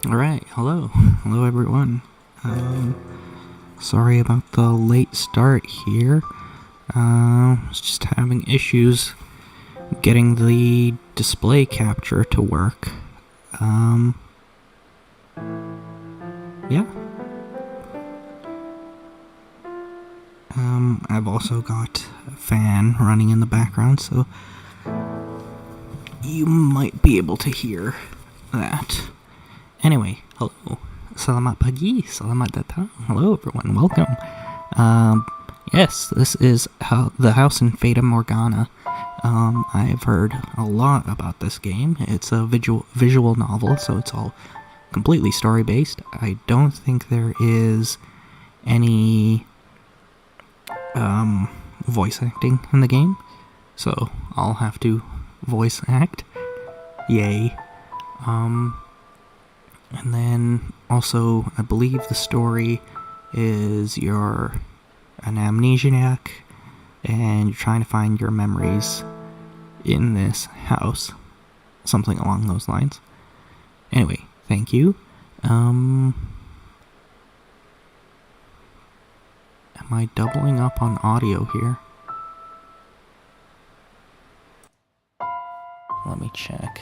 Alright, hello. Hello everyone. Sorry about the late start here. Was just having issues getting the display capture to work. Yeah. I've also got a fan running in the background, so you might be able to hear that. Anyway, hello. Selamat pagi, selamat datang. Hello everyone, welcome. Yes, this is the house in Fata Morgana. I've heard a lot about this game. It's a visual novel, so it's all completely story-based. I don't think there is any voice acting in the game, so I'll have to voice act. Yay. And then also, I believe the story is you're an amnesiac and you're trying to find your memories in this house. Something along those lines. Anyway, thank you. Am I doubling up on audio here? Let me check.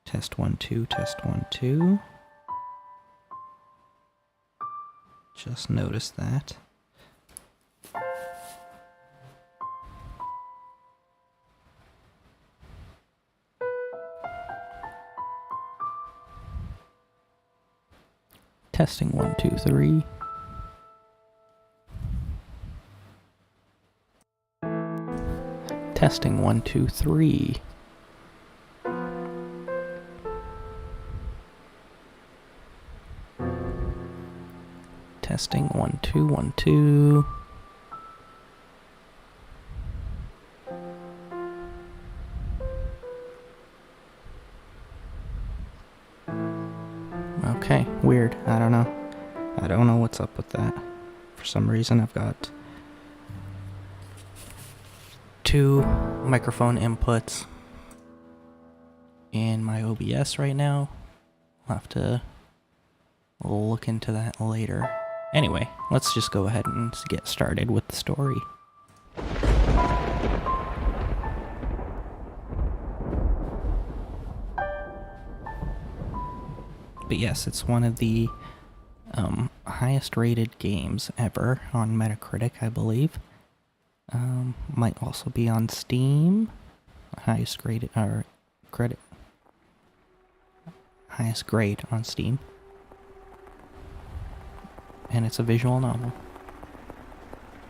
Test 1 2, test 1 2. Just noticed that. Testing 1 2 3. Testing 1 2 3. Testing 1 2 1 2. Okay, weird. I don't know. I don't know what's up with that. For some reason, I've got two microphone inputs in my OBS right now. I'll have to look into that later. Anyway, let's just go ahead and get started with the story. But yes, it's one of the highest rated games ever on Metacritic, I believe. Might also be on Steam. Highest grade on Steam. And it's a visual novel.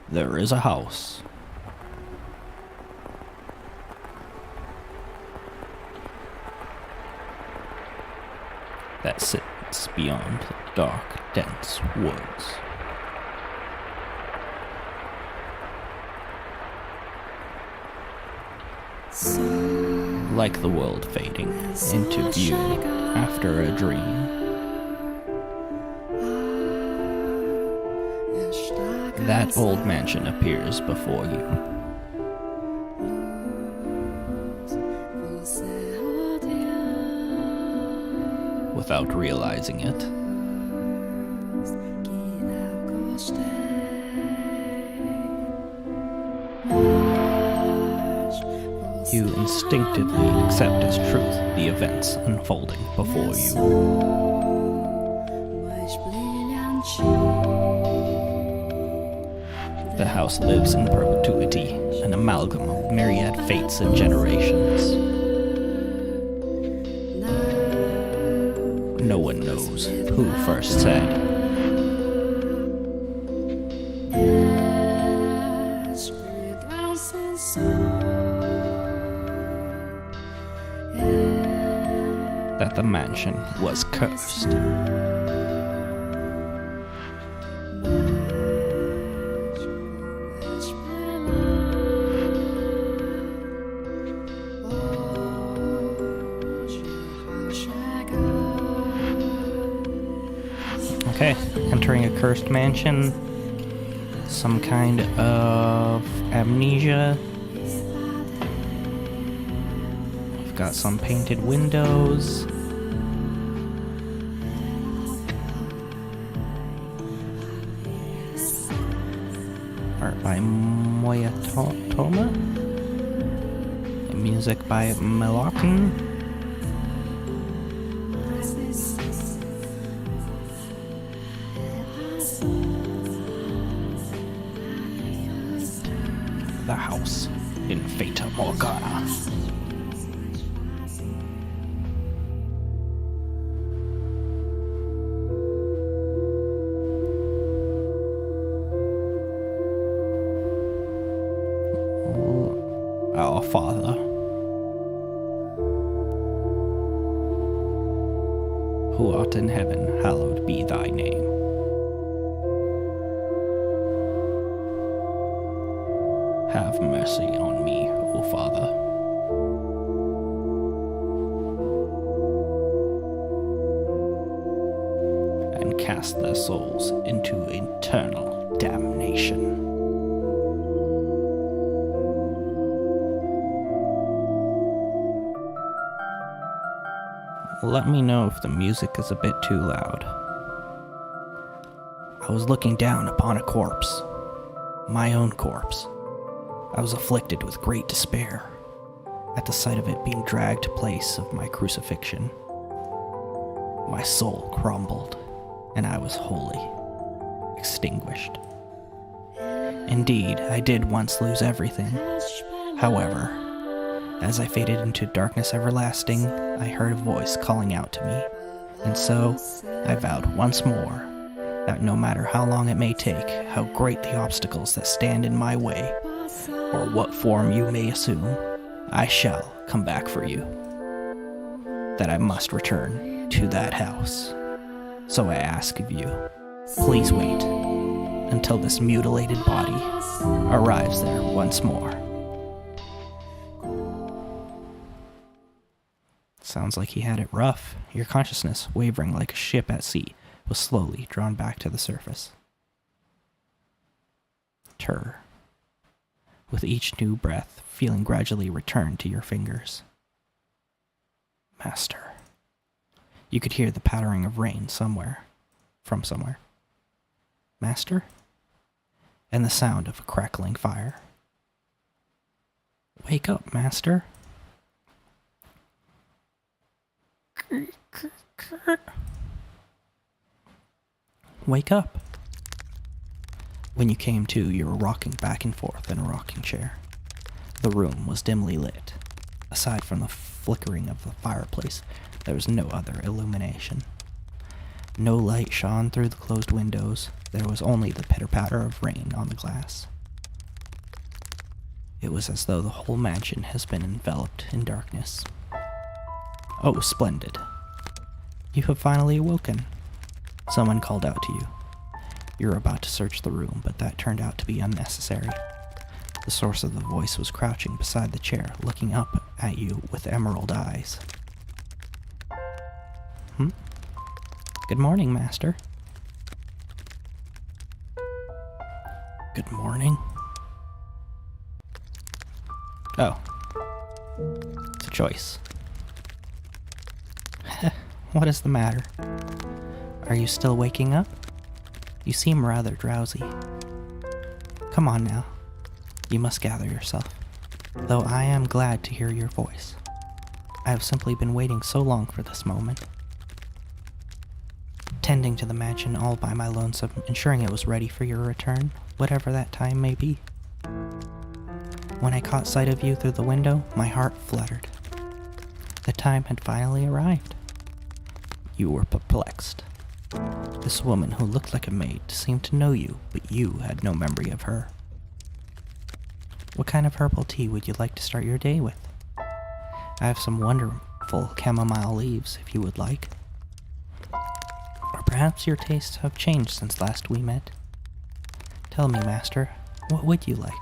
There is a house. That sits beyond the dark, dense woods. Like the world fading into view after a dream. That old mansion appears before you. Without realizing it. You instinctively accept as truth the events unfolding before you. The house lives in perpetuity, an amalgam of myriad fates and generations. No one knows who first said, that the mansion was cursed. Okay, entering a cursed mansion. Some kind of amnesia. We've got some painted windows. by Moyatoma. Music by Melokin. The House in Fata Morgana. Our Father, who art in heaven, hallowed be thy name. Have mercy on me, O Father. And cast their souls into eternal damnation. Let me know if the music is a bit too loud. I was looking down upon a corpse. My own corpse. I was afflicted with great despair at the sight of it being dragged to place of my crucifixion. My soul crumbled, and I was wholly extinguished. Indeed, I did once lose everything. However, as I faded into darkness everlasting, I heard a voice calling out to me, and so I vowed once more that no matter how long it may take, how great the obstacles that stand in my way, or what form you may assume, I shall come back for you. That I must return to that house. So I ask of you, please wait until this mutilated body arrives there once more. Sounds like he had it rough. Your consciousness, wavering like a ship at sea, was slowly drawn back to the surface. Tur. With each new breath, feeling gradually return to your fingers. Master. You could hear the pattering of rain from somewhere. Master? And the sound of a crackling fire. Wake up, Master. Wake up. When you came to, you were rocking back and forth in a rocking chair. The room was dimly lit. Aside from the flickering of the fireplace, there was no other illumination. No light shone through the closed windows. There was only the pitter-patter of rain on the glass. It was as though the whole mansion has been enveloped in darkness. Oh, splendid. You have finally awoken. Someone called out to you. You were about to search the room, but that turned out to be unnecessary. The source of the voice was crouching beside the chair, looking up at you with emerald eyes. Good morning, Master. Good morning. Oh. It's a choice. What is the matter? Are you still waking up? You seem rather drowsy. Come on now. You must gather yourself. Though I am glad to hear your voice. I have simply been waiting so long for this moment. Tending to the mansion all by my lonesome, ensuring it was ready for your return, whatever that time may be. When I caught sight of you through the window, my heart fluttered. The time had finally arrived. You were perplexed. This woman who looked like a maid seemed to know you, but you had no memory of her. What kind of herbal tea would you like to start your day with? I have some wonderful chamomile leaves, if you would like. Or perhaps your tastes have changed since last we met. Tell me, Master, what would you like?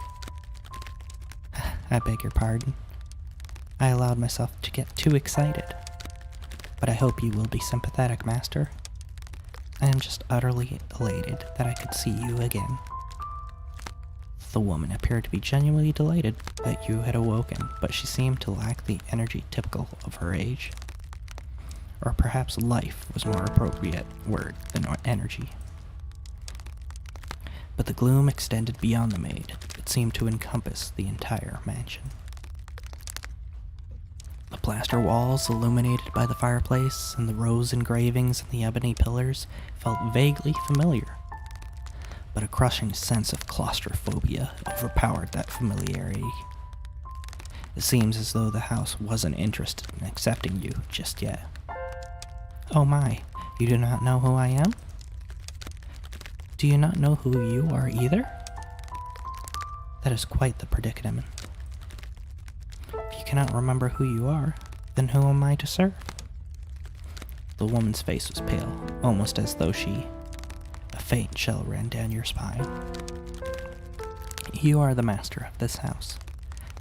I beg your pardon. I allowed myself to get too excited. But I hope you will be sympathetic, Master. I am just utterly elated that I could see you again. The woman appeared to be genuinely delighted that you had awoken, but she seemed to lack the energy typical of her age. Or perhaps life was more appropriate word than energy. but the gloom extended beyond the maid. It seemed to encompass the entire mansion. The plaster walls, illuminated by the fireplace, and the rose engravings and the ebony pillars felt vaguely familiar. But a crushing sense of claustrophobia overpowered that familiarity. It seems as though the house wasn't interested in accepting you just yet. Oh my, you do not know who I am? Do you not know who you are either? That is quite the predicament. If you cannot remember who you are, then who am I to serve? The woman's face was pale, almost as though a faint chill ran down your spine. You are the master of this house,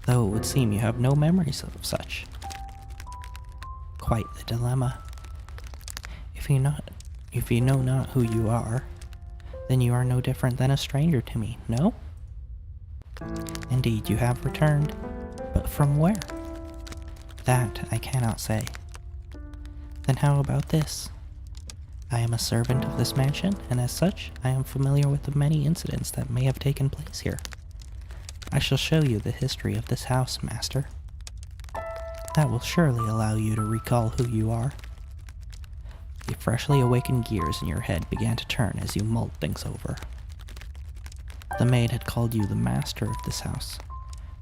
though it would seem you have no memories of such. Quite the dilemma. If you know not who you are, then you are no different than a stranger to me, no? Indeed, you have returned, but from where? That I cannot say. Then how about this? I am a servant of this mansion, and as such, I am familiar with the many incidents that may have taken place here. I shall show you the history of this house, master. That will surely allow you to recall who you are. The freshly awakened gears in your head began to turn as you mulled things over. The maid had called you the master of this house,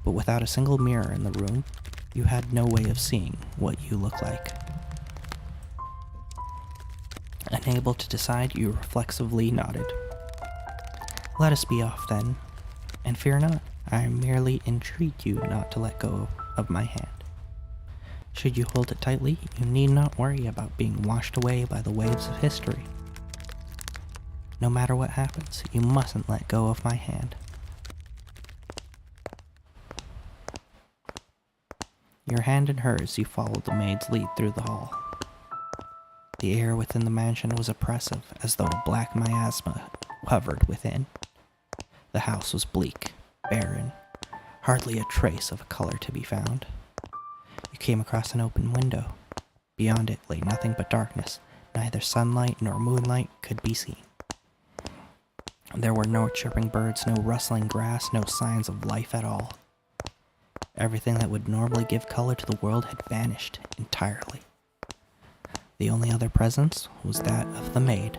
but without a single mirror in the room, you had no way of seeing what you look like. Unable to decide, you reflexively nodded. Let us be off then, and fear not, I merely entreat you not to let go of my hand. Should you hold it tightly, you need not worry about being washed away by the waves of history. No matter what happens, you mustn't let go of my hand. Your hand in hers, you followed the maid's lead through the hall. The air within the mansion was oppressive, as though a black miasma hovered within. The house was bleak, barren, hardly a trace of a color to be found. You came across an open window. Beyond it lay nothing but darkness. Neither sunlight nor moonlight could be seen. There were no chirping birds, no rustling grass, no signs of life at all. Everything that would normally give color to the world had vanished entirely. The only other presence was that of the maid.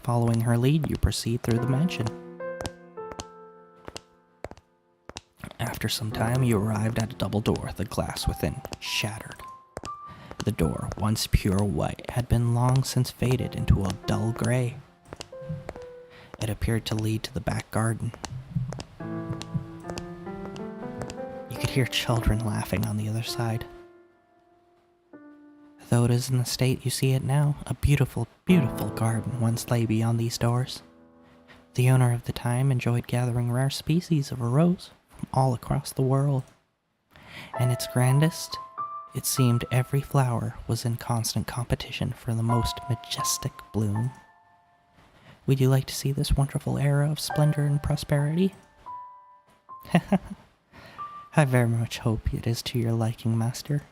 Following her lead, you proceed through the mansion. After some time, you arrived at a double door, the glass within shattered. The door, once pure white, had been long since faded into a dull gray. It appeared to lead to the back garden. You could hear children laughing on the other side. Though it is in the state you see it now, a beautiful, beautiful garden once lay beyond these doors. The owner of the time enjoyed gathering rare species of a rose from all across the world. And its grandest, it seemed every flower was in constant competition for the most majestic bloom. Would you like to see this wonderful era of splendor and prosperity? I very much hope it is to your liking, master.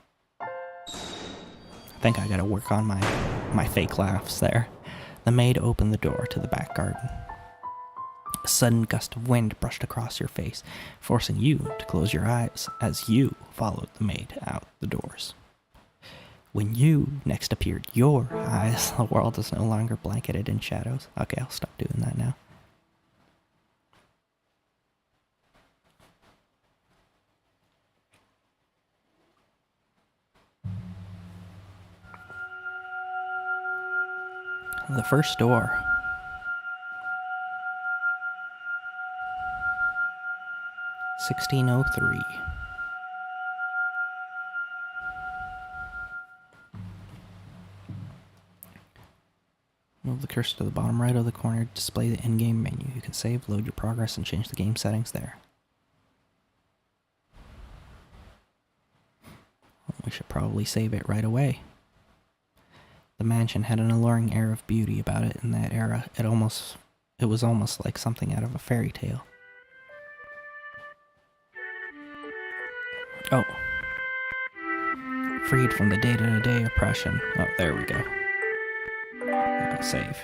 I think I gotta work on my fake laughs there. The maid opened the door to the back garden. A sudden gust of wind brushed across your face, forcing you to close your eyes as you followed the maid out the doors. When you next appeared, your eyes, the world is no longer blanketed in shadows. Okay, I'll stop doing that now. The first door. 1603. Move the cursor to the bottom right of the corner to display the in-game menu. You can save, load your progress, and change the game settings there. We should probably save it right away. The mansion had an alluring air of beauty about it in that era. It was almost like something out of a fairy tale. Oh. Freed from the day-to-day oppression. Oh, there we go. Save.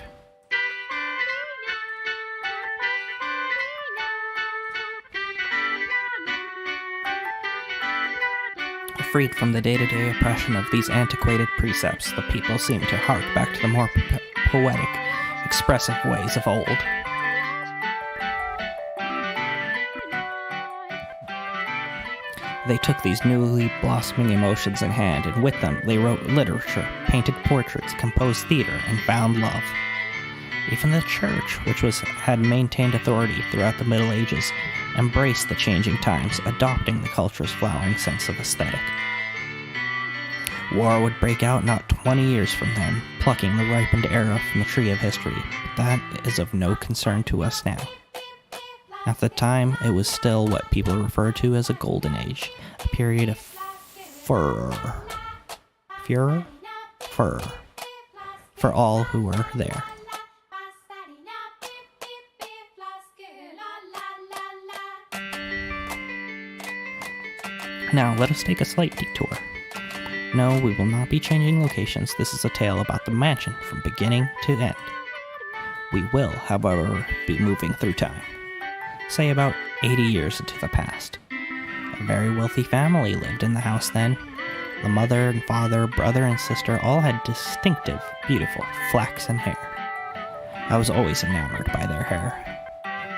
Freed from the day-to-day oppression of these antiquated precepts, the people seem to hark back to the more poetic, expressive ways of old. They took these newly blossoming emotions in hand, and with them they wrote literature, painted portraits, composed theater, and found love. Even the church, which had maintained authority throughout the Middle Ages, embraced the changing times, adopting the culture's flowering sense of aesthetic. War would break out not 20 years from then, plucking the ripened era from the tree of history, but that is of no concern to us now. At the time, it was still what people refer to as a golden age, a period of furor for all who were there. Now, let us take a slight detour. No, we will not be changing locations. This is a tale about the mansion from beginning to end. We will, however, be moving through time. Say about 80 years into the past. A very wealthy family lived in the house then. The mother and father, brother and sister all had distinctive, beautiful, flaxen hair. I was always enamored by their hair.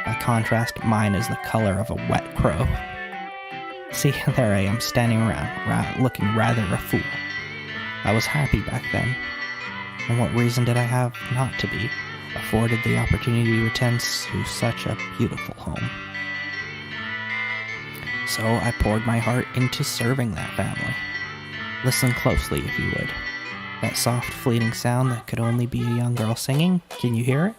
By contrast, mine is the color of a wet crow. See, there I am standing around, looking rather a fool. I was happy back then. And what reason did I have not to be, afforded the opportunity to attend to such a beautiful home? So I poured my heart into serving that family. Listen closely, if you would. That soft, fleeting sound that could only be a young girl singing, can you hear it?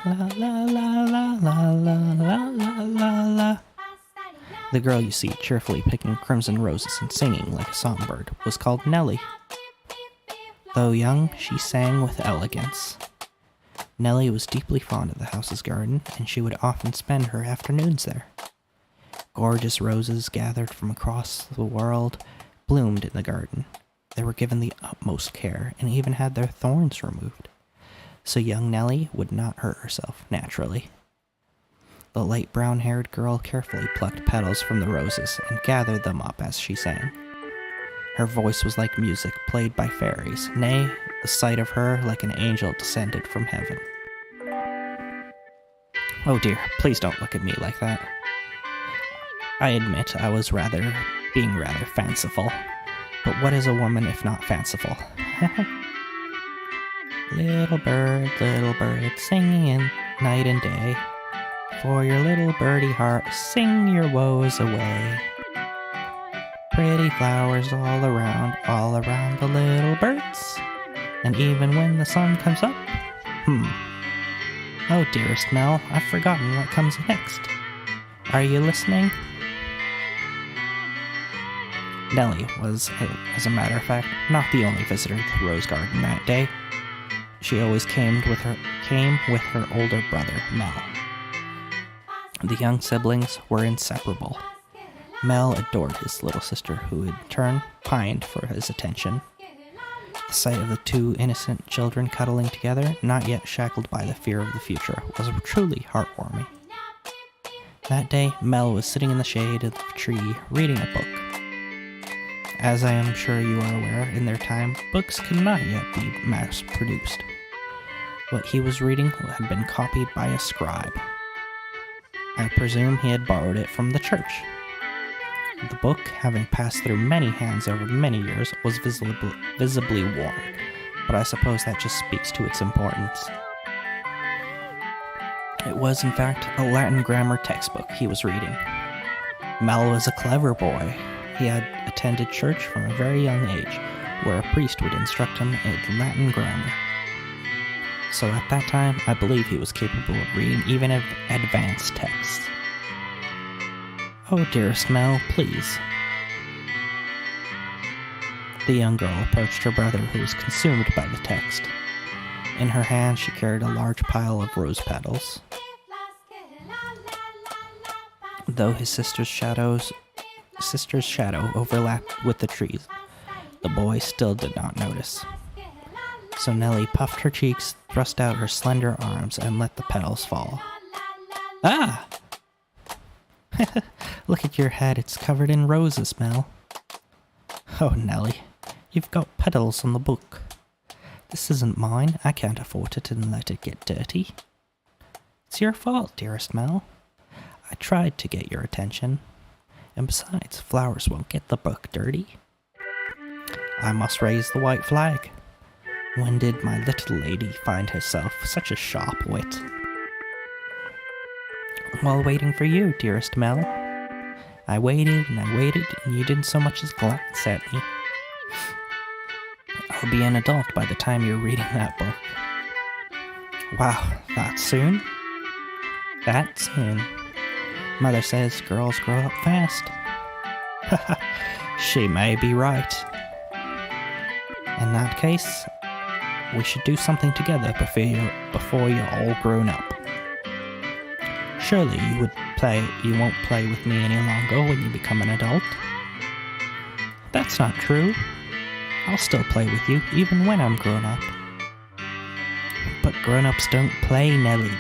La la la la la la la la la la. The girl you see cheerfully picking crimson roses and singing like a songbird was called Nellie. Though young, she sang with elegance. Nellie was deeply fond of the house's garden, and she would often spend her afternoons there. Gorgeous roses gathered from across the world bloomed in the garden. They were given the utmost care and even had their thorns removed, so young Nellie would not hurt herself naturally. The light brown-haired girl carefully plucked petals from the roses and gathered them up as she sang. Her voice was like music played by fairies, nay, the sight of her like an angel descended from heaven. Oh dear, please don't look at me like that. I admit I was being rather fanciful, but what is a woman if not fanciful? Little bird, singing in night and day, for your little birdie heart, sing your woes away. Pretty flowers all around the little birds, and even when the sun comes up, Oh, dearest Mel, I've forgotten what comes next. Are you listening? Nellie was, as a matter of fact, not the only visitor to the rose garden that day. She always came with her older brother, Mel. The young siblings were inseparable. Mel adored his little sister, who in turn pined for his attention. The sight of the two innocent children cuddling together, not yet shackled by the fear of the future, was truly heartwarming. That day, Mel was sitting in the shade of the tree, reading a book. As I am sure you are aware, in their time, books could not yet be mass-produced. What he was reading had been copied by a scribe. I presume he had borrowed it from the church. The book, having passed through many hands over many years, was visibly worn, but I suppose that just speaks to its importance. It was, in fact, a Latin grammar textbook he was reading. Mel was a clever boy. He had attended church from a very young age, where a priest would instruct him in Latin grammar. So at that time, I believe he was capable of reading even advanced texts. Oh, dearest Mel, please. The young girl approached her brother, who was consumed by the text. In her hand, she carried a large pile of rose petals. Though his sister's shadow overlapped with the trees, the boy still did not notice. So Nellie puffed her cheeks, thrust out her slender arms, and let the petals fall. Ah! Look at your head, it's covered in roses, Mel. Oh, Nellie, you've got petals on the book. This isn't mine, I can't afford it and let it get dirty. It's your fault, dearest Mel. I tried to get your attention. And besides, flowers won't get the book dirty. I must raise the white flag. When did my little lady find herself such a sharp wit? While waiting for you, dearest Mel. I waited, and you didn't so much as glance at me. I'll be an adult by the time you're reading that book. Wow, that soon? That soon. Mother says girls grow up fast. She may be right. In that case, we should do something together before you're all grown up. Surely you won't play with me any longer when you become an adult. That's not true. I'll still play with you even when I'm grown up. But grown-ups don't play, Nellie.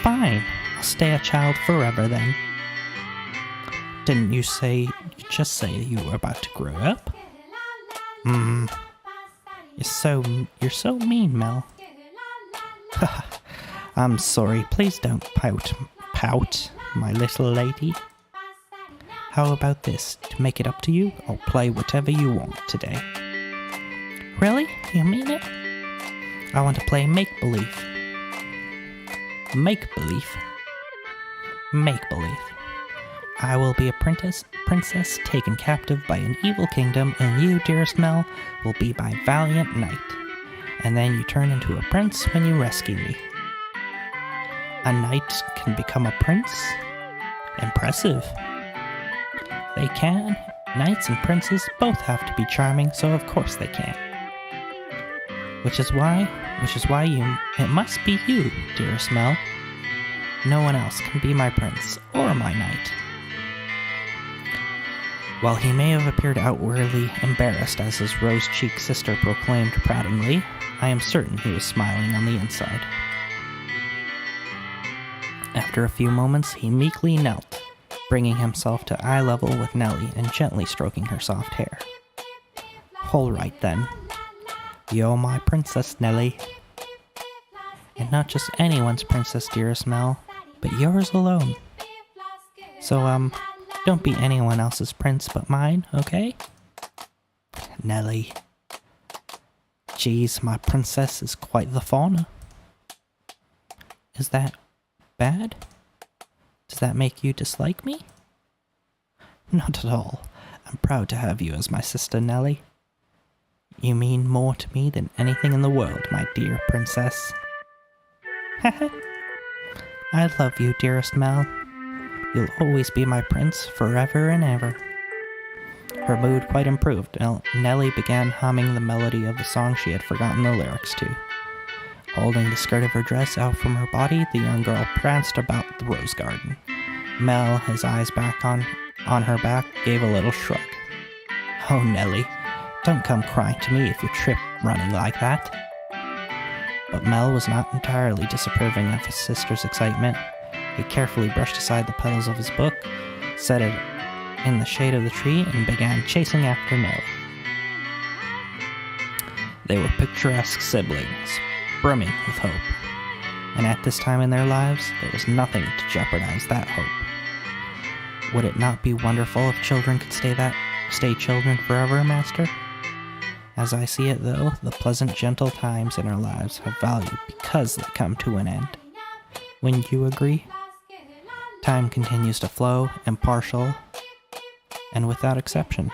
Fine, I'll stay a child forever then. Didn't you just say you were about to grow up? You're so mean, Mel. I'm sorry, please don't pout, my little lady. How about this? To make it up to you, I'll play whatever you want today. Really? You mean it? I want to play make-believe. Make-believe? Make-believe. I will be a princess taken captive by an evil kingdom, and you, dearest Mel, will be my valiant knight. And then you turn into a prince when you rescue me. A knight can become a prince? Impressive. They can. Knights and princes both have to be charming, so of course they can. Which is why it must be you, dearest Mel. No one else can be my prince or my knight. While he may have appeared outwardly embarrassed as his rose-cheeked sister proclaimed prattlingly, I am certain he was smiling on the inside. After a few moments, he meekly knelt, bringing himself to eye level with Nellie and gently stroking her soft hair. All right then. You're my princess, Nellie. And not just anyone's princess, dearest Mel, but yours alone. So, don't be anyone else's prince but mine, okay? Nellie. Geez, my princess is quite the fauna. Is that bad? Does that make you dislike me? Not at all. I'm proud to have you as my sister, Nellie. You mean more to me than anything in the world, my dear princess. I love you, dearest Mel. You'll always be my prince forever and ever. Her mood quite improved, and Nellie began humming the melody of the song she had forgotten the lyrics to. Holding the skirt of her dress out from her body, the young girl pranced about the rose garden. Mel, his eyes back on her back, gave a little shrug. Oh, Nellie, don't come crying to me if you trip running like that. But Mel was not entirely disapproving of his sister's excitement. He carefully brushed aside the petals of his book, set it in the shade of the tree, and began chasing after Nellie. They were picturesque siblings, brimming with hope. And at this time in their lives, there was nothing to jeopardize that hope. Would it not be wonderful if children could stay children forever, Master? As I see it, though, the pleasant, gentle times in our lives have value because they come to an end. Wouldn't you agree? Time continues to flow, impartial, and without exception.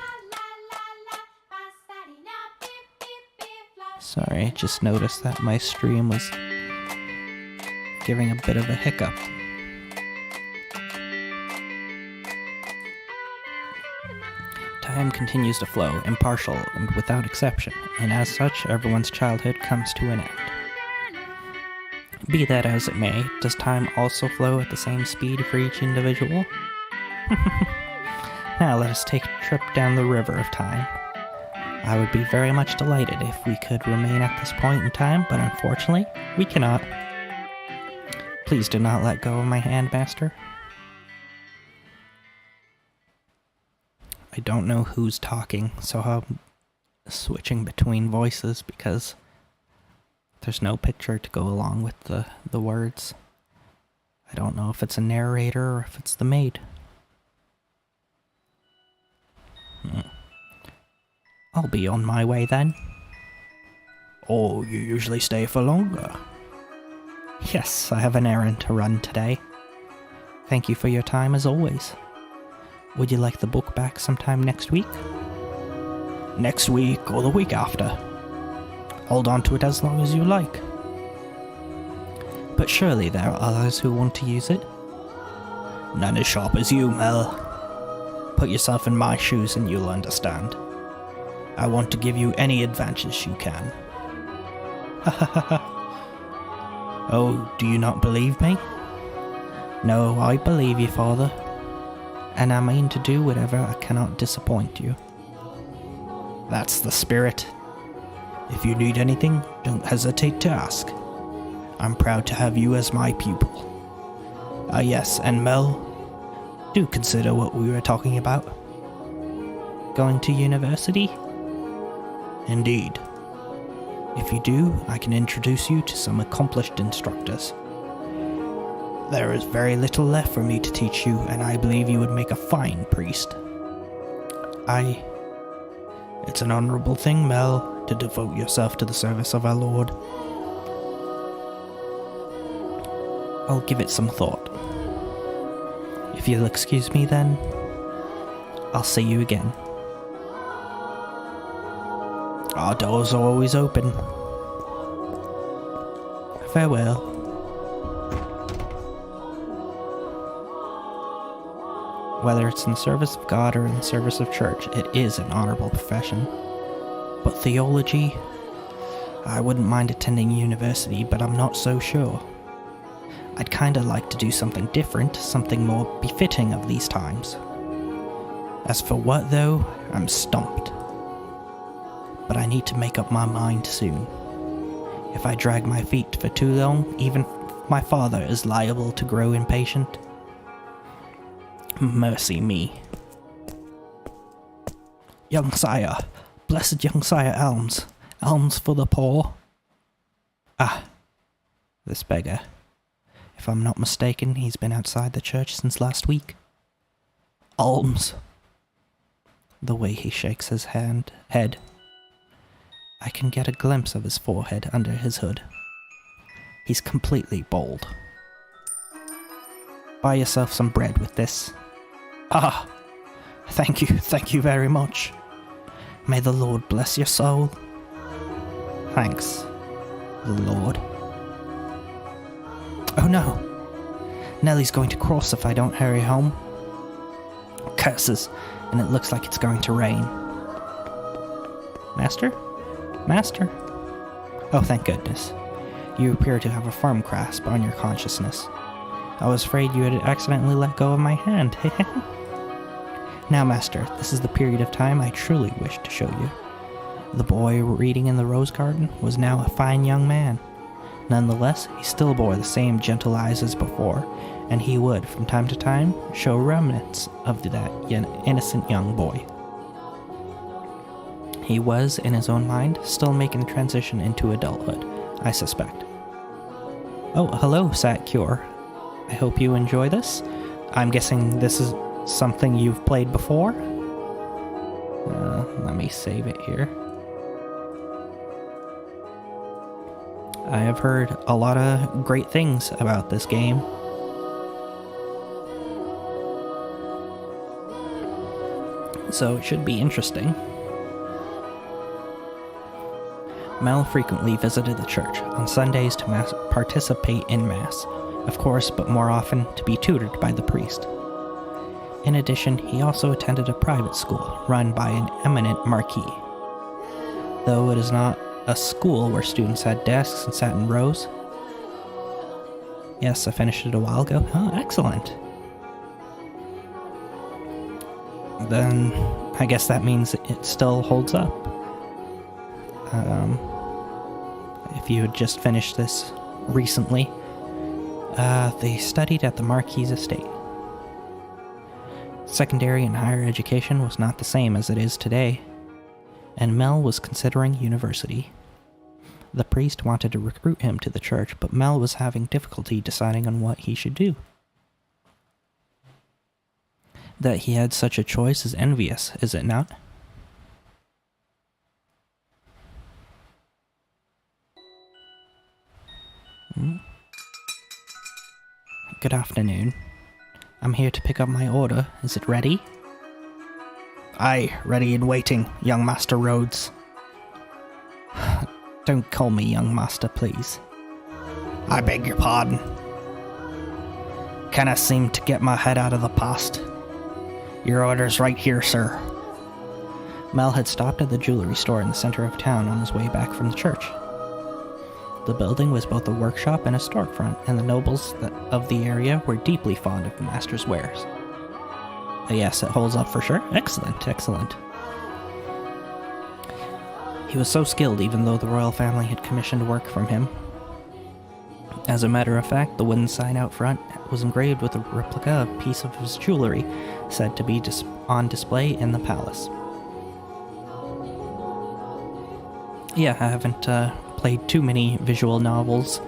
Sorry, I just noticed that my stream was giving a bit of a hiccup. Time continues to flow, impartial and without exception, and as such, everyone's childhood comes to an end. Be that as it may, does time also flow at the same speed for each individual? Now let us take a trip down the river of time. I would be very much delighted if we could remain at this point in time, but unfortunately, we cannot. Please do not let go of my hand, Master. don't know who's talking, so I'm switching between voices because there's no picture to go along with the words. I don't know if it's a narrator or if it's the maid. I'll be on my way then. Oh, you usually stay for longer? Yes, I have an errand to run today. Thank you for your time as always. Would you like the book back sometime next week? Next week or the week after. Hold on to it as long as you like. But surely there are others who want to use it. None as sharp as you, Mel. Put yourself in my shoes and you'll understand. I want to give you any advantage you can. Ha ha ha ha. Oh, do you not believe me? No, I believe you, Father. And I mean to do whatever I cannot disappoint you. That's the spirit. If you need anything, don't hesitate to ask. I'm proud to have you as my pupil. Ah yes, and Mel, do consider what we were talking about. Going to university? Indeed. If you do, I can introduce you to some accomplished instructors. There is very little left for me to teach you, and I believe you would make a fine priest. It's an honorable thing, Mel, to devote yourself to the service of our Lord. I'll give it some thought. If you'll excuse me then, I'll see you again. Our doors are always open. Farewell. Whether it's in the service of God or in the service of church, it is an honorable profession. But theology? I wouldn't mind attending university, but I'm not so sure. I'd kinda like to do something different, something more befitting of these times. As for what though, I'm stumped. But I need to make up my mind soon. If I drag my feet for too long, even my father is liable to grow impatient. Mercy me. Young sire, blessed young sire Elms, alms for the poor. Ah, this beggar. If I'm not mistaken, he's been outside the church since last week. Alms. The way he shakes his head. I can get a glimpse of his forehead under his hood. He's completely bald. Buy yourself some bread with this. Ah, thank you very much. May the Lord bless your soul. Thanks, the Lord. Oh no, Nellie's going to cross if I don't hurry home. Curses, and it looks like it's going to rain. Master? Master? Oh, thank goodness. You appear to have a firm grasp on your consciousness. I was afraid you had accidentally let go of my hand. Now, Master, this is the period of time I truly wish to show you. The boy reading in the rose garden was now a fine young man. Nonetheless, he still bore the same gentle eyes as before, and he would, from time to time, show remnants of that innocent young boy. He was, in his own mind, still making the transition into adulthood, I suspect. Oh, hello, Sat Cure. I hope you enjoy this. I'm guessing this is something you've played before? Let me save it here. I have heard a lot of great things about this game. So it should be interesting. Mel frequently visited the church on Sundays to participate in Mass, of course, but more often to be tutored by the priest. In addition, he also attended a private school run by an eminent marquis. Though it is not a school where students had desks and sat in rows. Yes, I finished it a while ago. Oh, excellent. Then I guess that means it still holds up. If you had just finished this recently, they studied at the Marquis' estate. Secondary and higher education was not the same as it is today, and Mel was considering university. The priest wanted to recruit him to the church, but Mel was having difficulty deciding on what he should do. That he had such a choice is envious, is it not? Good afternoon. I'm here to pick up my order. Is it ready? Aye, ready and waiting, young Master Rhodes. Don't call me young master, please. I beg your pardon. Kinda seem to get my head out of the past. Your order's right here, sir. Mel had stopped at the jewelry store in the center of town on his way back from the church. The building was both a workshop and a storefront, and the nobles of the area were deeply fond of the master's wares. Yes, it holds up for sure. Excellent, excellent. He was so skilled even though the royal family had commissioned work from him. As a matter of fact, the wooden sign out front was engraved with a replica of a piece of his jewelry said to be on display in the palace. Yeah, I haven't played too many visual novels,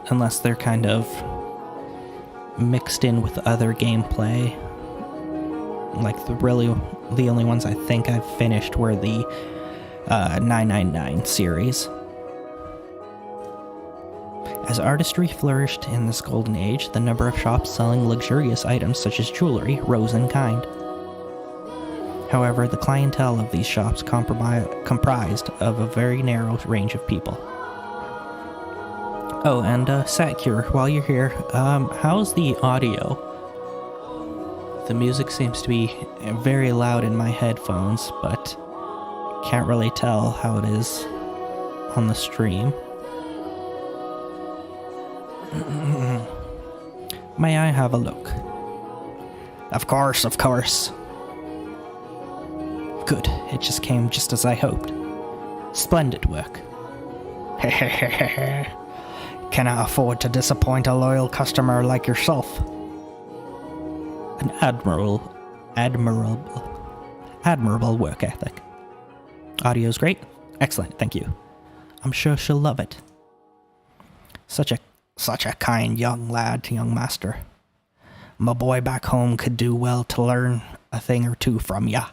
unless they're kind of mixed in with other gameplay. Like, the only ones I think I've finished were the 999 series. As artistry flourished in this golden age, the number of shops selling luxurious items such as jewelry rose in kind. However, the clientele of these shops comprised of a very narrow range of people. Oh, and Satcure, while you're here, how's the audio? The music seems to be very loud in my headphones, but can't really tell how it is on the stream. May I have a look? Of course, of course. Good, it just came just as I hoped. Splendid work. Can I afford to disappoint a loyal customer like yourself? An admirable work ethic. Audio's great. Excellent, thank you. I'm sure she'll love it. Such a kind young lad, young master. My boy back home could do well to learn a thing or two from ya.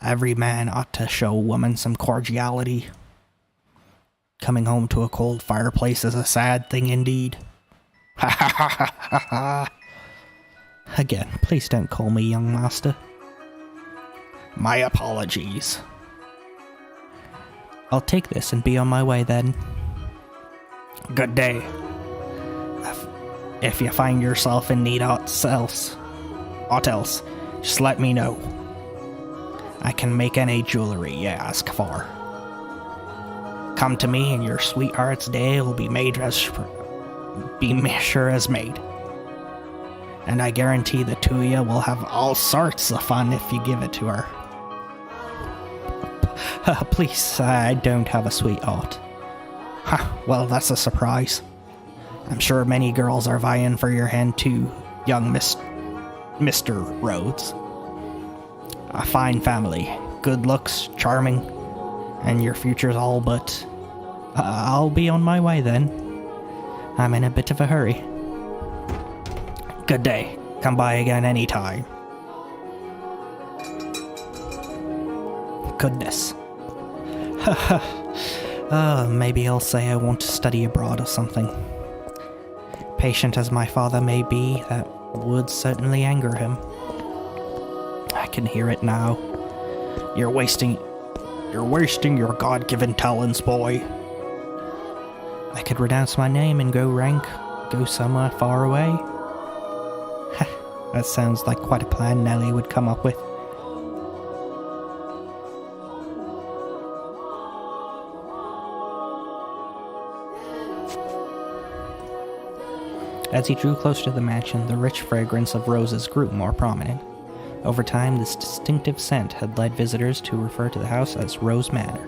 Every man ought to show a woman some cordiality. Coming home to a cold fireplace is a sad thing indeed. Ha ha ha ha ha ha. Again, please don't call me young master. My apologies. I'll take this and be on my way then. Good day. If you find yourself in need aught else, just let me know. I can make any jewelry you ask for. Come to me and your sweetheart's day will be sure as made. And I guarantee the two of you will have all sorts of fun if you give it to her. Please, I don't have a sweetheart. Well, that's a surprise. I'm sure many girls are vying for your hand too, young Mr. Rhodes. A fine family, good looks, charming, and your future's all but... I'll be on my way then. I'm in a bit of a hurry. Good day. Come by again anytime. Goodness. Maybe I'll say I want to study abroad or something. Patient as my father may be, that would certainly anger him. I can hear it now. You're wasting your God-given talents, boy. I could renounce my name and go somewhere far away. That sounds like quite a plan Nellie would come up with. As he drew closer to the mansion, the rich fragrance of roses grew more prominent. Over time, this distinctive scent had led visitors to refer to the house as Rose Manor.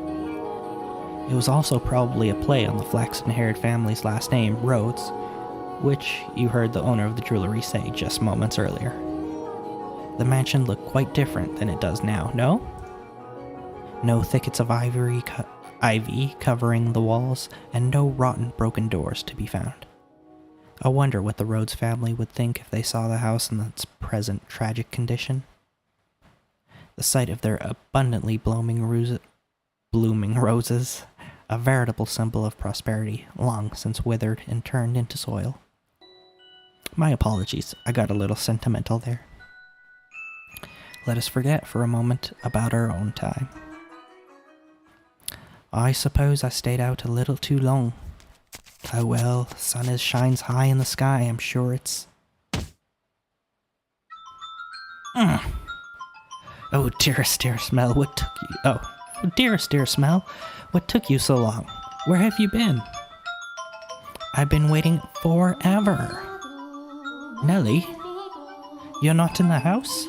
It was also probably a play on the flaxen-haired family's last name, Rhodes, which you heard the owner of the jewelry say just moments earlier. The mansion looked quite different than it does now, no? No thickets of ivy covering the walls, and no rotten, broken doors to be found. I wonder what the Rhodes family would think if they saw the house in its present tragic condition. The sight of their abundantly blooming roses, a veritable symbol of prosperity, long since withered and turned into soil. My apologies, I got a little sentimental there. Let us forget for a moment about our own time. I suppose I stayed out a little too long. Oh well, the sun shines high in the sky, I'm sure it's... Oh, dearest Mel, what took you... Oh, dearest Mel, what took you so long? Where have you been? I've been waiting forever. Nelly, you're not in the house?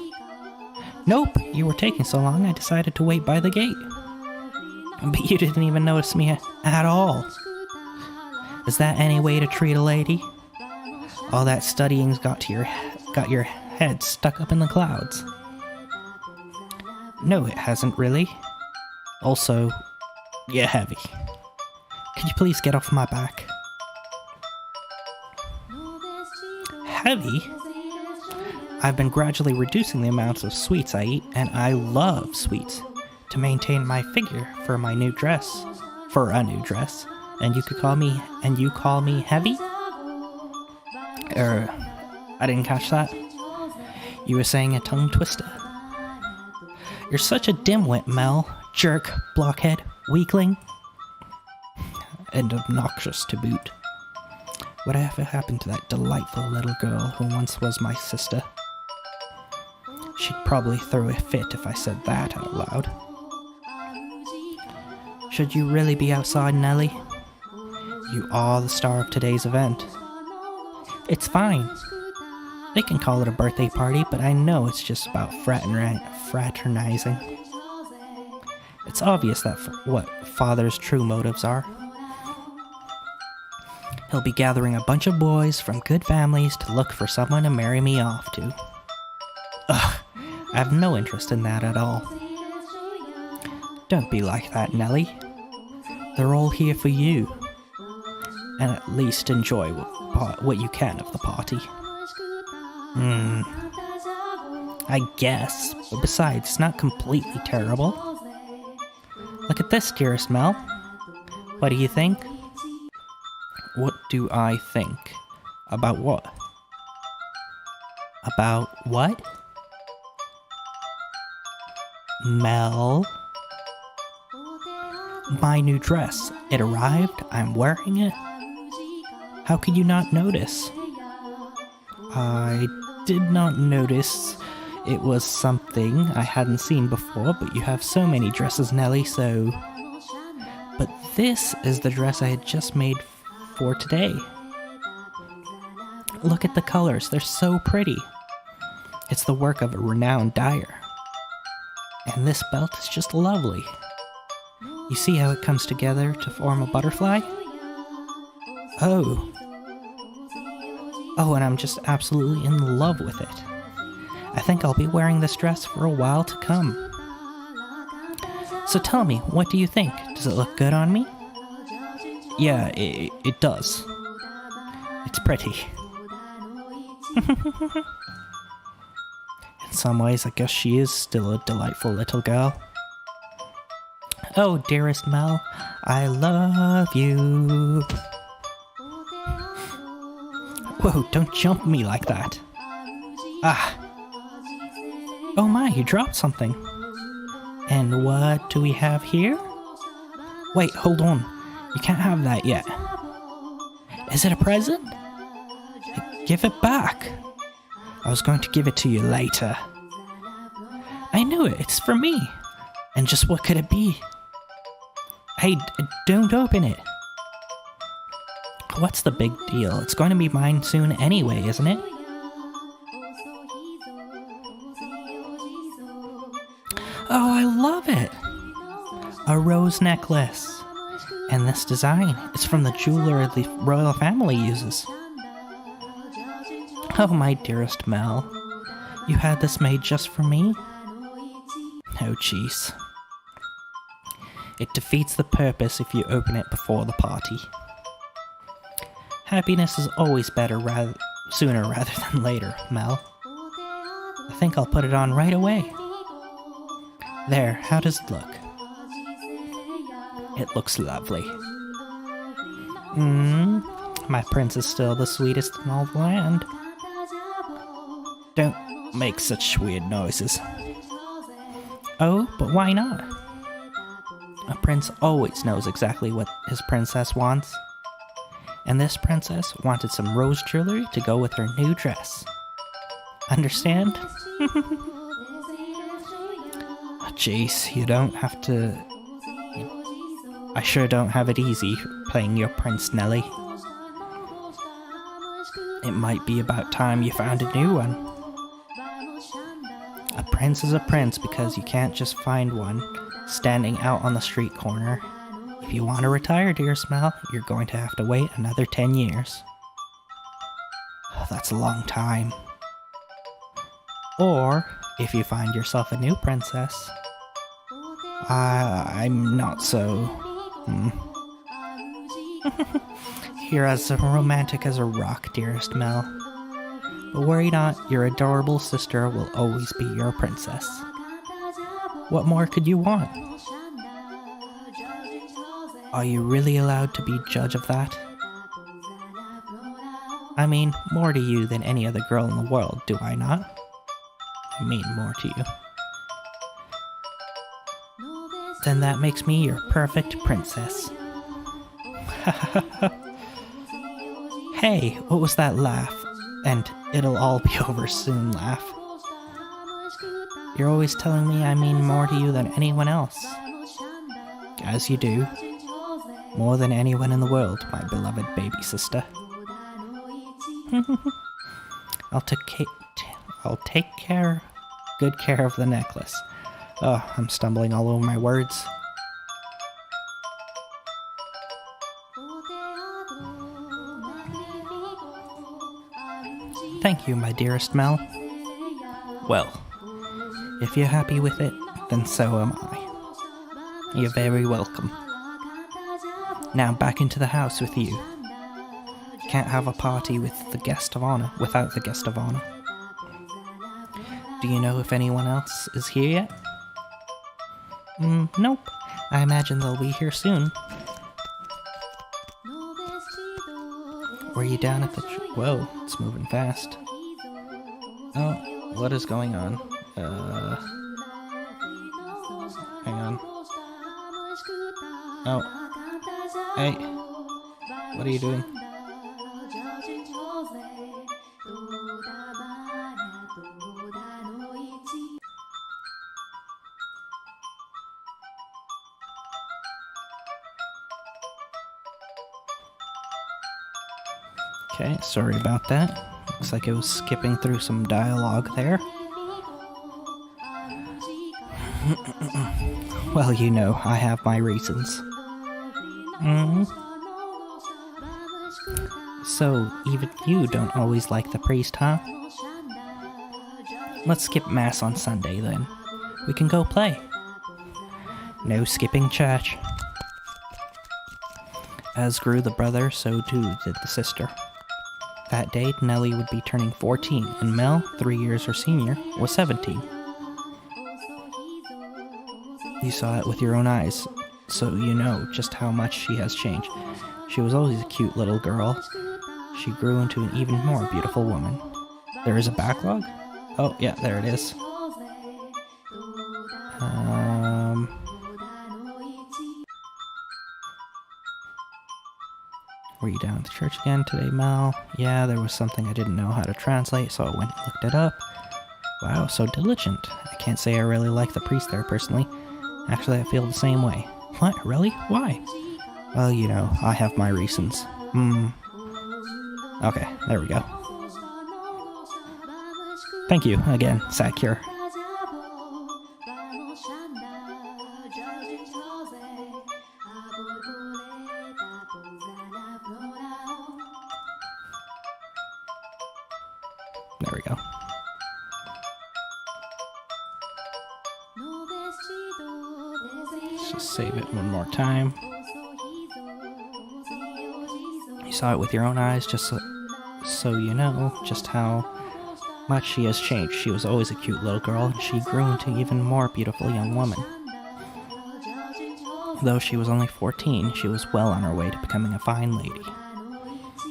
Nope, you were taking so long I decided to wait by the gate. But you didn't even notice me at all. Is that any way to treat a lady? All that studying's got your head stuck up in the clouds. No, it hasn't really. Also, you're heavy. Could you please get off my back? Heavy? I've been gradually reducing the amounts of sweets I eat, and I love sweets. To maintain my figure for a new dress. And you call me heavy? I didn't catch that. You were saying a tongue twister. You're such a dimwit, Mel. Jerk, blockhead, weakling. And obnoxious to boot. Whatever happened to that delightful little girl who once was my sister? She'd probably throw a fit if I said that out loud. Should you really be outside, Nelly? You are the star of today's event. It's fine. They can call it a birthday party, but I know it's just about fraternizing. It's obvious that what Father's true motives are. He'll be gathering a bunch of boys from good families to look for someone to marry me off to. Ugh, I have no interest in that at all. Don't be like that, Nelly. They're all here for you. And at least enjoy what you can of the party. I guess, but besides, it's not completely terrible. Look at this, dearest Mel. What do you think? What do I think? About what? About what? Mel? My new dress. It arrived. I'm wearing it. How could you not notice? I did not notice it was something I hadn't seen before, but you have so many dresses, Nelly, so... But this is the dress I had just made for today. Look at the colors, they're so pretty. It's the work of a renowned dyer. And this belt is just lovely. You see how it comes together to form a butterfly? Oh, and I'm just absolutely in love with it. I think I'll be wearing this dress for a while to come. So tell me, what do you think? Does it look good on me? Yeah, it does. It's pretty. In some ways, I guess she is still a delightful little girl. Oh, dearest Mel, I love you. Whoa, don't jump me like that. Ah. Oh my, you dropped something. And what do we have here? Wait, hold on. You can't have that yet. Is it a present? Give it back. I was going to give it to you later. I knew it, it's for me. And just what could it be? Hey, don't open it. What's the big deal? It's going to be mine soon anyway, isn't it? Oh, I love it! A rose necklace. And this design is from the jeweler the royal family uses. Oh, my dearest Mel. You had this made just for me? Oh, jeez. It defeats the purpose if you open it before the party. Happiness is always better sooner rather than later, Mel. I think I'll put it on right away. There, how does it look? It looks lovely. My prince is still the sweetest in all the land. Don't make such weird noises. Oh, but why not? A prince always knows exactly what his princess wants. And this princess wanted some rose jewelry to go with her new dress. Understand? Jeez, you don't have to... I sure don't have it easy playing your Prince Nelly. It might be about time you found a new one. A prince is a prince because you can't just find one standing out on the street corner. If you want to retire, dear Smell, you're going to have to wait another 10 years. Oh, that's a long time. Or, if you find yourself a new princess, I'm not so... You're as romantic as a rock, dearest Mel. But worry not, your adorable sister will always be your princess. What more could you want? Are you really allowed to be judge of that? I mean, more to you than any other girl in the world, do I not? I mean more to you. Then that makes me your perfect princess. Hey, what was that laugh? And it'll all be over soon laugh. You're always telling me I mean more to you than anyone else. As you do. More than anyone in the world, my beloved baby sister. I'll take good care of the necklace. Oh, I'm stumbling all over my words. Thank you, my dearest Mel. Well, if you're happy with it, then so am I. You're very welcome. Now back into the house with you. Can't have a party without the guest of honor. Do you know if anyone else is here yet? Nope. I imagine they'll be here soon. Were you down at the... Whoa, it's moving fast. Oh, what is going on? Hang on. Oh. Hey. What are you doing? Okay, sorry about that. Looks like it was skipping through some dialogue there. Well, you know, I have my reasons. So, even you don't always like the priest, huh? Let's skip Mass on Sunday, then. We can go play. No skipping church. As grew the brother, so too did the sister. That day, Nellie would be turning 14, and Mel, 3 years her senior, was 17. You saw it with your own eyes, so you know just how much she has changed. She was always a cute little girl. She grew into an even more beautiful woman. There is a backlog? Oh, yeah, there it is. Were you down at the church again today, Mel? Yeah, there was something I didn't know how to translate, so I went and looked it up. Wow, so diligent. I can't say I really like the priest there, personally. Actually, I feel the same way. What? Really? Why? Well, you know, I have my reasons. Okay, there we go. Thank you, again, Sakur. There we go. Let's just save it one more time. You saw it with your own eyes, just so you know just how much she has changed. She was always a cute little girl, and she grew into an even more beautiful young woman. Though she was only 14, she was well on her way to becoming a fine lady.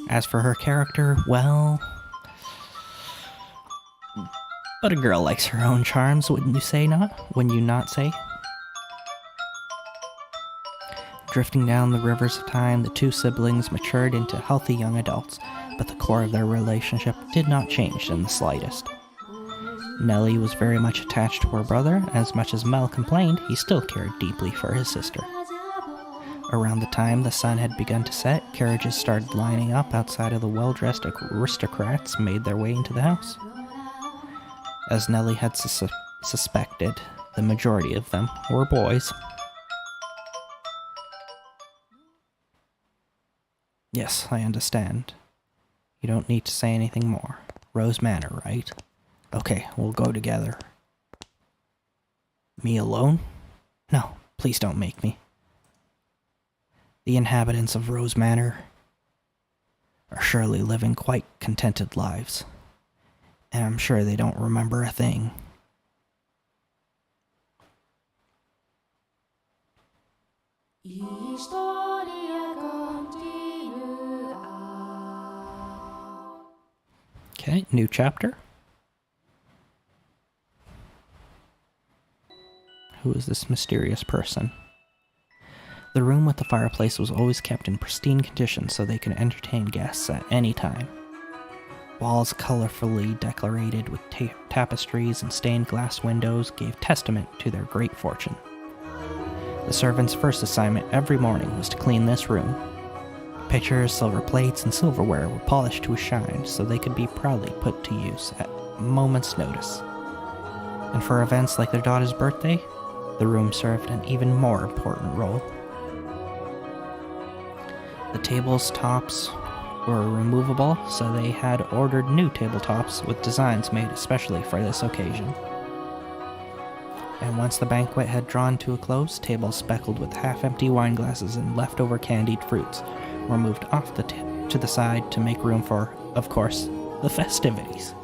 As for her character, well... but a girl likes her own charms, wouldn't you say not? Wouldn't you not say? Drifting down the rivers of time, the two siblings matured into healthy young adults, but the core of their relationship did not change in the slightest. Nellie was very much attached to her brother, and as much as Mel complained, he still cared deeply for his sister. Around the time the sun had begun to set, carriages started lining up outside of the well-dressed aristocrats made their way into the house. As Nellie had suspected, the majority of them were boys. Yes, I understand. You don't need to say anything more. Rose Manor, right? Okay, we'll go together. Me alone? No, please don't make me. The inhabitants of Rose Manor are surely living quite contented lives. And I'm sure they don't remember a thing. Okay, new chapter. Who is this mysterious person? The room with the fireplace was always kept in pristine condition so they could entertain guests at any time. Walls colorfully decorated with tapestries and stained glass windows gave testament to their great fortune. The servant's first assignment every morning was to clean this room. Pitchers, silver plates, and silverware were polished to a shine so they could be proudly put to use at a moment's notice. And for events like their daughter's birthday, the room served an even more important role. The table's tops were removable, so they had ordered new tabletops with designs made especially for this occasion. And once the banquet had drawn to a close, tables speckled with half-empty wine glasses and leftover candied fruits were moved off to the side to make room for, of course, the festivities.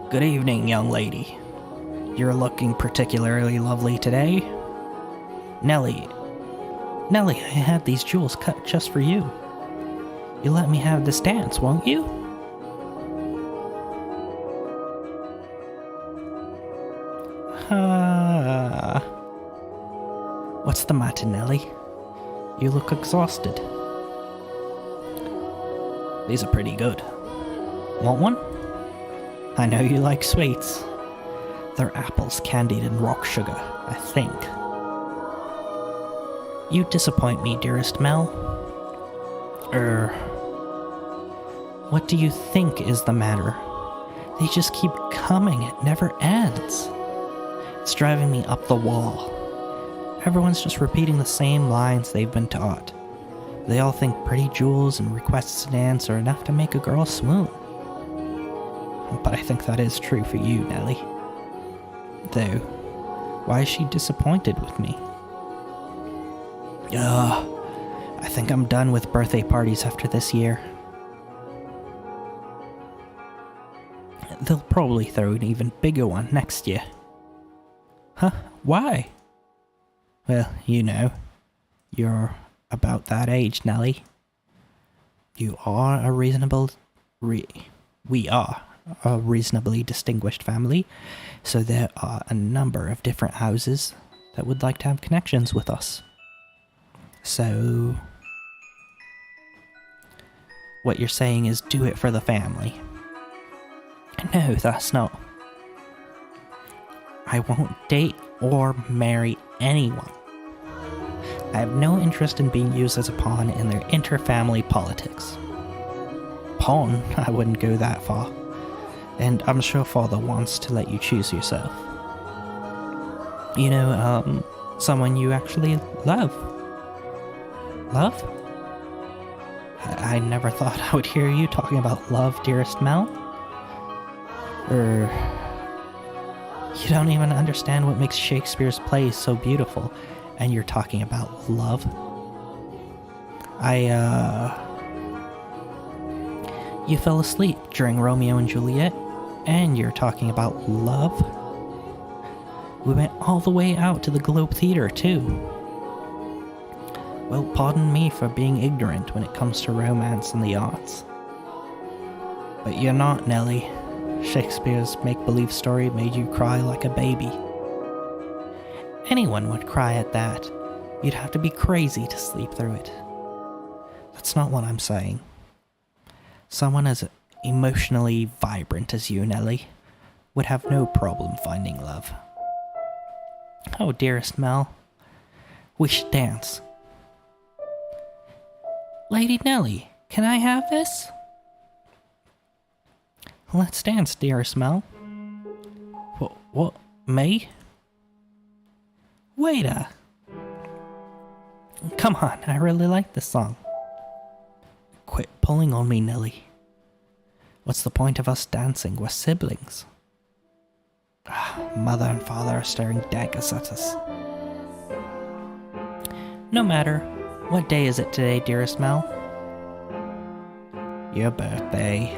Good evening, young lady. You're looking particularly lovely today. Nellie, I had these jewels cut just for you. You'll let me have this dance, won't you? What's the matter, Nellie? You look exhausted. These are pretty good. Want one? I know you like sweets. They're apples candied in rock sugar, I think. You disappoint me, dearest Mel. What do you think is the matter? They just keep coming, it never ends. It's driving me up the wall. Everyone's just repeating the same lines they've been taught. They all think pretty jewels and requests to dance are enough to make a girl swoon. But I think that is true for you, Nellie. Though, why is she disappointed with me? I think I'm done with birthday parties after this year. They'll probably throw an even bigger one next year. Huh? Why? Well, you know, you're about that age, Nellie. You are a we are a reasonably distinguished family, so there are a number of different houses that would like to have connections with us. So, what you're saying is do it for the family. No, that's not. I won't date or marry anyone. I have no interest in being used as a pawn in their inter-family politics. Pawn? I wouldn't go that far. And I'm sure Father wants to let you choose yourself. You know, someone you actually love. Love? I never thought I would hear you talking about love, dearest Mel. You don't even understand what makes Shakespeare's plays so beautiful, and you're talking about love. You fell asleep during Romeo and Juliet, and you're talking about love. We went all the way out to the Globe Theatre, too. Well, pardon me for being ignorant when it comes to romance and the arts. But you're not, Nellie. Shakespeare's make-believe story made you cry like a baby. Anyone would cry at that. You'd have to be crazy to sleep through it. That's not what I'm saying. Someone as emotionally vibrant as you, Nellie, would have no problem finding love. Oh, dearest Mel, we should dance. Lady Nellie, can I have this? Let's dance, dearest Mel. What, me? Waiter! Come on, I really like this song. Quit pulling on me, Nellie. What's the point of us dancing? We're siblings. Mother and father are staring daggers at us. No matter. What day is it today, dearest Mel? Your birthday.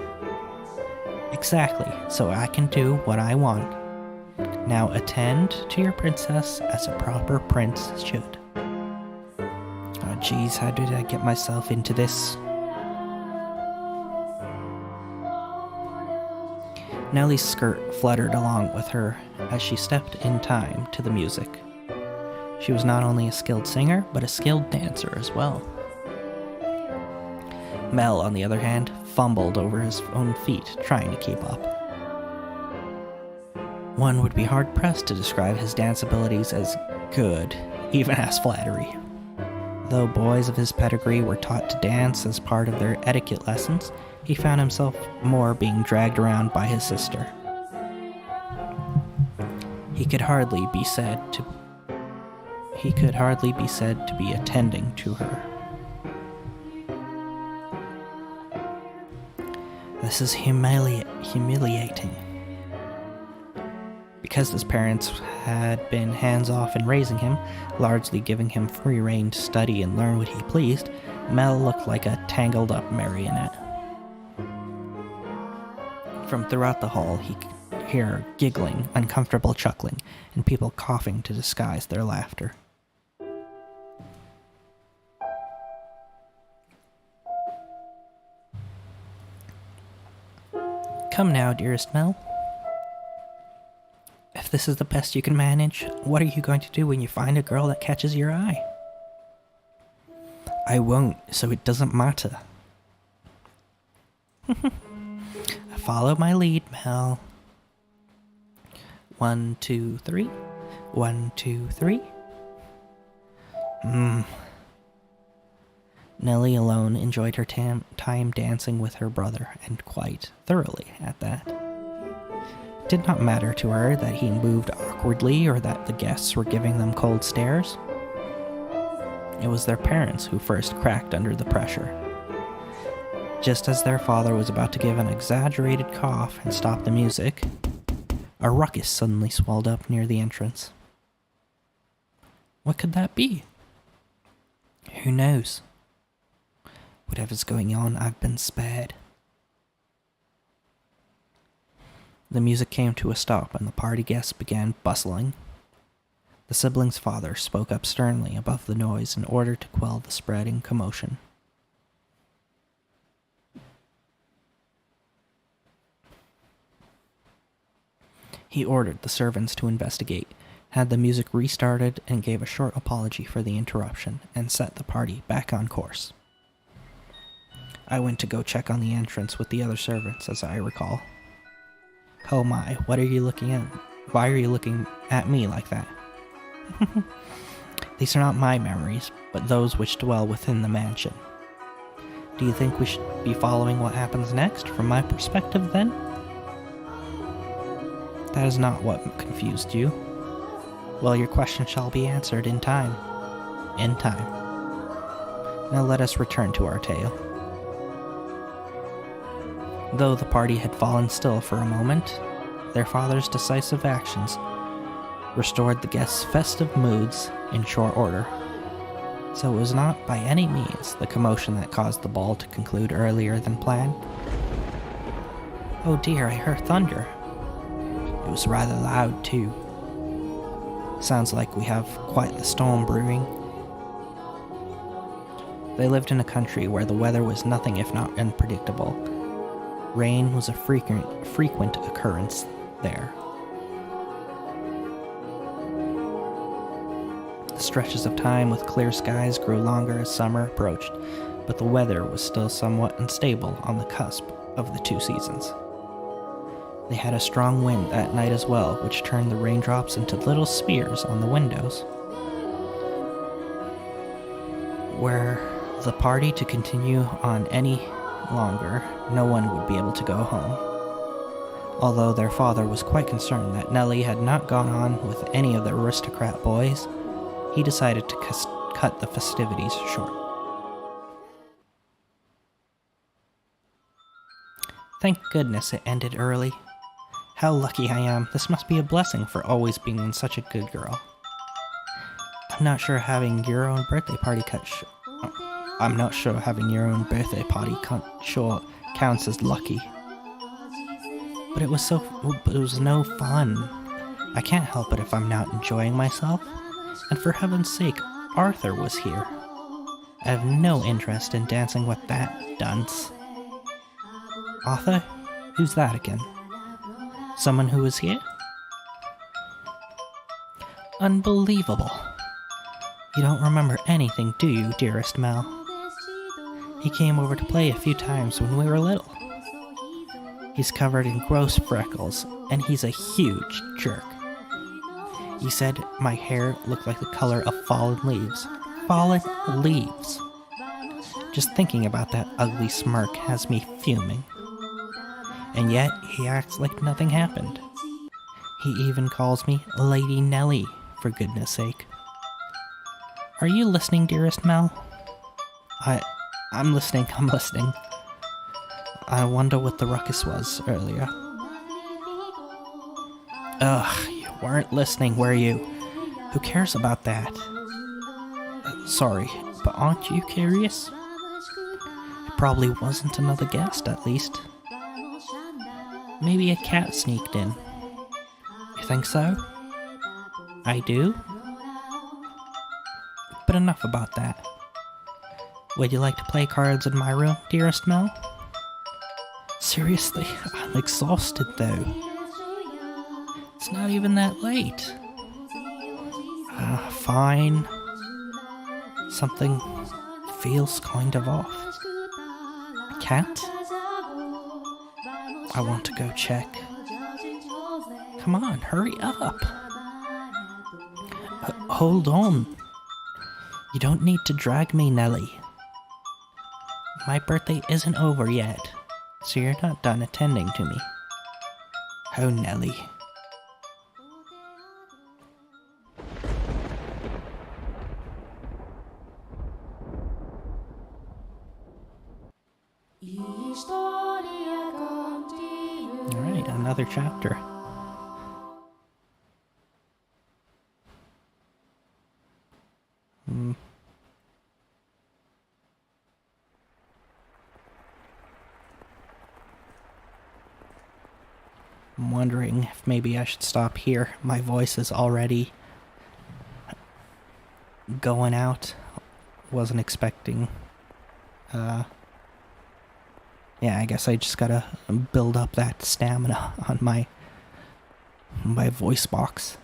Exactly, so I can do what I want. Now attend to your princess as a proper prince should. Oh jeez, how did I get myself into this? Nellie's skirt fluttered along with her as she stepped in time to the music. She was not only a skilled singer, but a skilled dancer as well. Mel, on the other hand, fumbled over his own feet, trying to keep up. One would be hard-pressed to describe his dance abilities as good, even as flattery. Though boys of his pedigree were taught to dance as part of their etiquette lessons, he found himself more being dragged around by his sister. He could hardly be said to be attending to her. This is humiliating. Because his parents had been hands-off in raising him, largely giving him free rein to study and learn what he pleased, Mel looked like a tangled-up marionette. From throughout the hall, he could hear giggling, uncomfortable chuckling, and people coughing to disguise their laughter. Come now, dearest Mel. If this is the best you can manage, what are you going to do when you find a girl that catches your eye? I won't, so it doesn't matter. Follow my lead, Mel. 1, 2, 3. 1, 2, 3. Nellie alone enjoyed her time dancing with her brother, and quite thoroughly at that. It did not matter to her that he moved awkwardly or that the guests were giving them cold stares. It was their parents who first cracked under the pressure. Just as their father was about to give an exaggerated cough and stop the music, a ruckus suddenly swelled up near the entrance. What could that be? Who knows? Whatever's going on, I've been spared. The music came to a stop and the party guests began bustling. The siblings' father spoke up sternly above the noise in order to quell the spreading commotion. He ordered the servants to investigate, had the music restarted, and gave a short apology for the interruption, and set the party back on course. I went to go check on the entrance with the other servants, as I recall. Oh my, what are you looking at? Why are you looking at me like that? These are not my memories, but those which dwell within the mansion. Do you think we should be following what happens next, from my perspective, then? That is not what confused you. Well, your question shall be answered in time. In time. Now let us return to our tale. Though the party had fallen still for a moment, their father's decisive actions restored the guests' festive moods in short order. So it was not by any means the commotion that caused the ball to conclude earlier than planned. Oh dear, I heard thunder. It was rather loud too. Sounds like we have quite the storm brewing. They lived in a country where the weather was nothing if not unpredictable. Rain was a frequent occurrence there. The stretches of time with clear skies grew longer as summer approached, but the weather was still somewhat unstable on the cusp of the two seasons. They had a strong wind at night as well, which turned the raindrops into little spears on the windows. Were the party to continue on any longer, no one would be able to go home. Although their father was quite concerned that Nellie had not gone on with any of the aristocrat boys, he decided to cut the festivities short. Thank goodness it ended early. How lucky I am. This must be a blessing for always being such a good girl. I'm not sure having your own birthday party counts as lucky. But it was no fun. I can't help it if I'm not enjoying myself. And for heaven's sake, Arthur was here. I have no interest in dancing with that dunce. Arthur? Who's that again? Someone who was here? Unbelievable. You don't remember anything, do you, dearest Mel? He came over to play a few times when we were little. He's covered in gross freckles, and he's a huge jerk. He said my hair looked like the color of fallen leaves. Fallen leaves. Just thinking about that ugly smirk has me fuming. And yet, he acts like nothing happened. He even calls me Lady Nellie, for goodness sake. Are you listening, dearest Mel? I'm listening. I wonder what the ruckus was earlier. Ugh, you weren't listening, were you? Who cares about that? Sorry, but aren't you curious? It probably wasn't another guest, at least. Maybe a cat sneaked in. You think so? I do? But enough about that. Would you like to play cards in my room, dearest Mel? Seriously, I'm exhausted though. It's not even that late. Fine. Something feels kind of off. A cat? I want to go check. Come on, hurry up. Hold on. You don't need to drag me, Nellie. My birthday isn't over yet, so you're not done attending to me. Oh, Nellie. Alright, another chapter. I'm wondering if maybe I should stop here. My voice is already going out. Wasn't expecting. Yeah, I guess I just gotta build up that stamina on my voice box.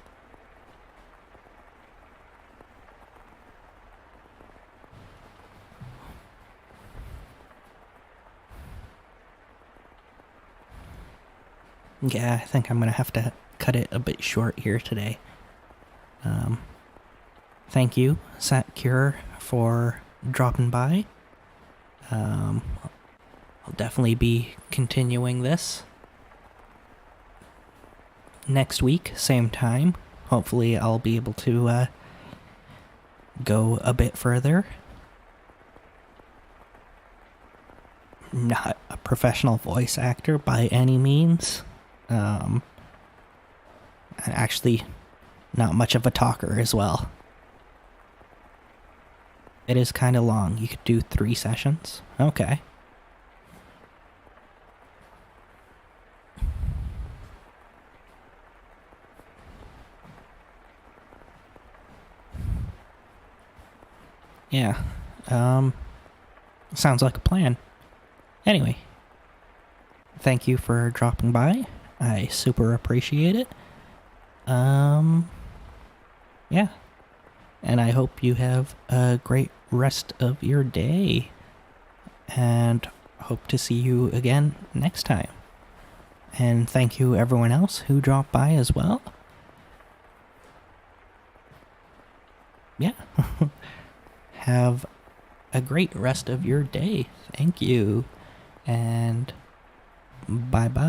Yeah, I think I'm gonna have to cut it a bit short here today. Thank you, Sat Cure, for dropping by. I'll definitely be continuing this next week, same time. Hopefully I'll be able to go a bit further. not a professional voice actor by any means. And actually, not much of a talker as well. It is kind of long. You could do 3 sessions. Okay. Yeah. Sounds like a plan. Anyway, thank you for dropping by. I super appreciate it. Yeah. And I hope you have a great rest of your day. And hope to see you again next time. And thank you everyone else who dropped by as well. Yeah. Have a great rest of your day. Thank you. And bye-bye.